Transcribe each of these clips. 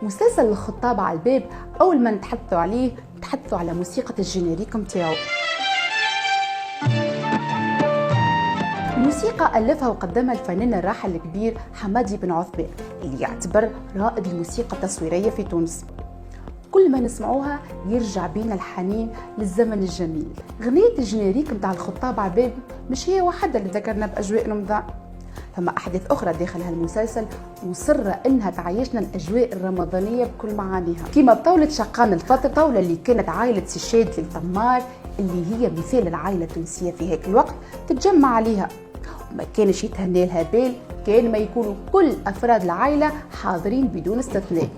مسلسل الخطاب على الباب أول ما نتحدثوا عليه نتحدثوا على موسيقى الجينيريك متاعو. الموسيقى ألفها وقدمها الفنان الراحل الكبير حمادي بن عثمان اللي يعتبر رائد الموسيقى التصويرية في تونس. كل ما نسمعوها يرجع بينا الحنين للزمن الجميل. غنية الجينيريك متاع الخطاب على الباب مش هي وحدة اللي ذكرنا بأجواء رمضان، فما أحداث أخرى داخل هالمسلسل مصرة إنها تعيشنا الأجواء الرمضانية بكل معانيها، كما بطولة شقان الفطر، الطاولة اللي كانت عائلة سي الطمار اللي هي مثال العائلة التونسية في هيك الوقت تتجمع عليها، وما كانش يتهنى لها بال كان ما يكونوا كل أفراد العائلة حاضرين بدون استثناء.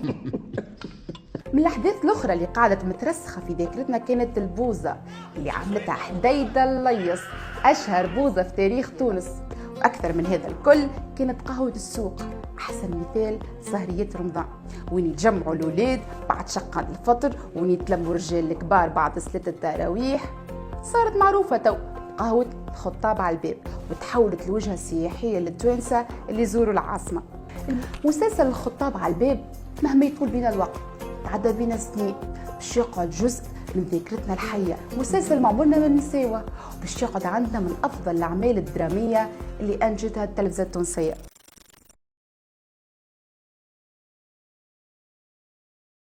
من الأحداث الأخرى اللي قاعدة مترسخة في ذاكرتنا كانت البوزة اللي عملتها حديدة الليص، أشهر بوزة في تاريخ تونس. وأكثر من هذا الكل كانت قهوة السوق، أحسن مثال سهرية رمضان وين يتجمعوا الأولاد بعد شقان الفطر، وين يتلموا الرجال الكبار بعد صلاة التراويح. صارت معروفة تو قهوة الخطاب على الباب، وتحولت لوجهة سياحية للتوانسة اللي يزوروا العاصمة. مسلسل الخطاب على الباب مهما يطول بنا الوقت عدى بنا سنين باش يقعد جزء من ذاكرتنا الحية. مسلسل معمولنا من نساوة باش يقعد عندنا من أفضل الأعمال الدرامية اللي أنجتها التلفزة التونسية.